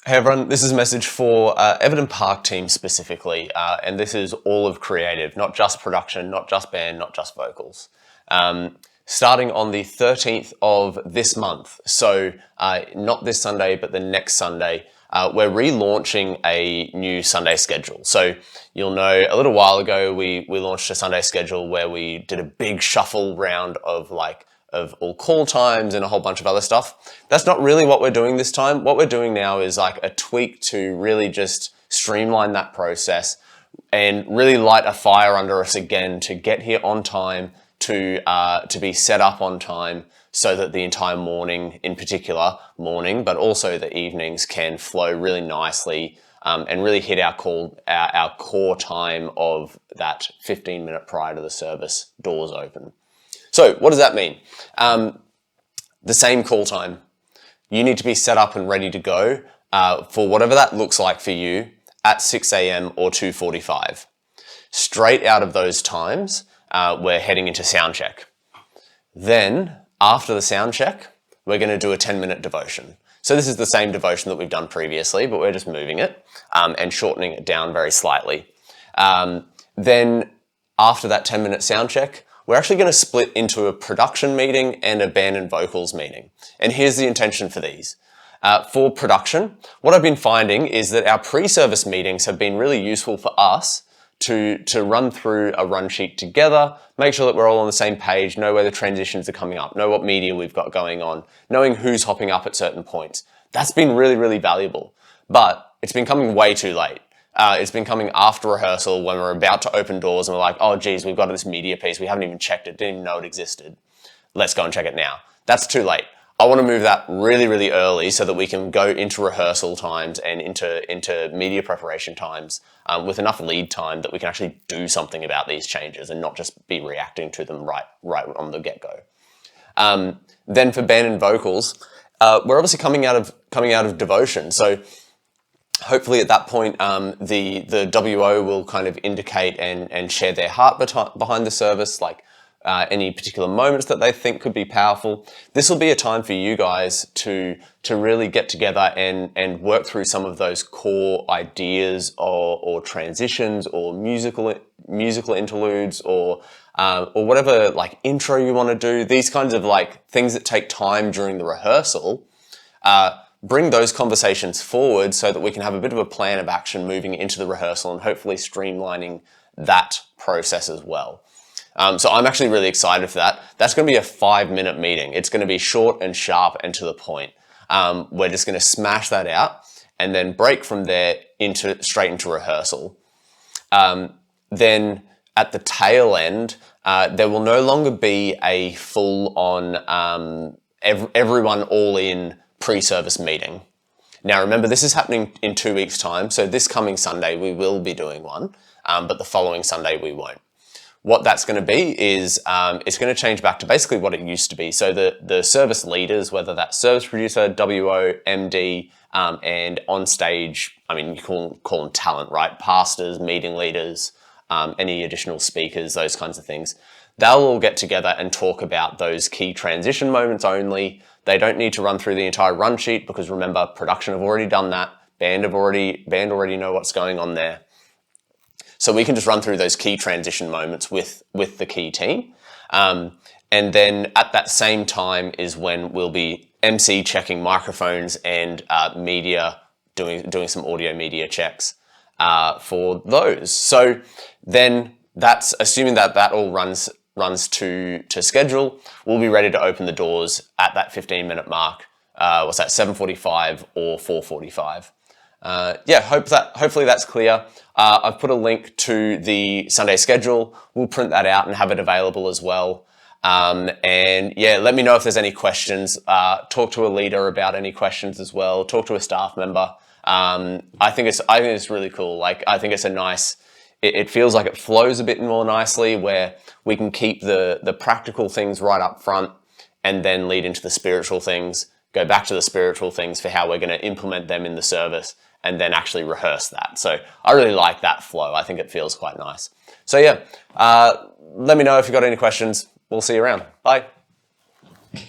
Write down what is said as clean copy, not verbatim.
Hey everyone, this is a message for Everton Park team specifically, and this is all of creative, not just production, not just band, not just vocals. Starting on the 13th of this month, so not this Sunday, but the next Sunday, we're relaunching a new Sunday schedule. So you'll know a little while ago, we launched a Sunday schedule where we did a big shuffle round of all call times and a whole bunch of other stuff. That's not really what we're doing this time. What we're doing now is like a tweak to really just streamline that process and really light a fire under us again to get here on time, to be set up on time so that the entire morning, in particular morning, but also the evenings can flow really nicely and really hit our core time of that 15-minute prior to the service doors open. So what does that mean? The same call time. You need to be set up and ready to go for whatever that looks like for you at 6 a.m. or 2:45. Straight out of those times, we're heading into sound check. Then after the sound check, we're going to do a 10-minute devotion. So this is the same devotion that we've done previously, but we're just moving it and shortening it down very slightly. Then after that 10-minute sound check, we're actually going to split into a production meeting and a band and vocals meeting. And here's the intention for these. For production, what I've been finding is that our pre-service meetings have been really useful for us to run through a run sheet together, make sure that we're all on the same page, know where the transitions are coming up, know what media we've got going on, knowing who's hopping up at certain points. That's been really, really valuable. But it's been coming way too late. It's been coming after rehearsal when we're about to open doors and we're like, oh geez, we've got this media piece. We haven't even checked it, didn't even know it existed. Let's go and check it now. That's too late. I want to move that really, really early so that we can go into rehearsal times and into media preparation times with enough lead time that we can actually do something about these changes and not just be reacting to them right on the get-go. Then for band and vocals, we're obviously coming out of devotion. So hopefully at that point, the WO will kind of indicate and share their heart behind the service, like any particular moments that they think could be powerful. This will be a time for you guys to really get together and work through some of those core ideas or transitions or musical interludes or whatever like intro you want to do. These kinds of like things that take time during the rehearsal. Bring those conversations forward so that we can have a bit of a plan of action moving into the rehearsal and hopefully streamlining that process as well. So I'm actually really excited for that. That's going to be a 5-minute meeting. It's going to be short and sharp and to the point. We're just going to smash that out and then break from there straight into rehearsal. Then at the tail end, there will no longer be a full-on everyone all in pre-service meeting. Now remember, this is happening in 2 weeks' time, so this coming Sunday we will be doing one, but the following Sunday we won't. What that's going to be is it's going to change back to basically what it used to be. So the service leaders, whether that's service producer, WO, MD, and on stage, I mean, you call them talent, right? Pastors, meeting leaders, any additional speakers, those kinds of things. They'll all get together and talk about those key transition moments only. They don't need to run through the entire run sheet because remember, production have already done that. Band already know what's going on there. So we can just run through those key transition moments with the key team. And then at that same time is when we'll be MC checking microphones and media, doing some audio media checks for those. So then that's assuming that all runs to schedule. We'll be ready to open the doors at that 15-minute mark. What's that, 7:45 or 4:45? Yeah, hopefully that's clear. I've put a link to the Sunday schedule. We'll print that out and have it available as well. And yeah, let me know if there's any questions. Talk to a leader about any questions as well. Talk to a staff member. I think it's really cool. Like, I think it's a nice, it feels like it flows a bit more nicely where we can keep the practical things right up front and then lead into the spiritual things, go back to the spiritual things for how we're going to implement them in the service and then actually rehearse that. So I really like that flow. I think it feels quite nice. So yeah, let me know if you've got any questions. We'll see you around. Bye.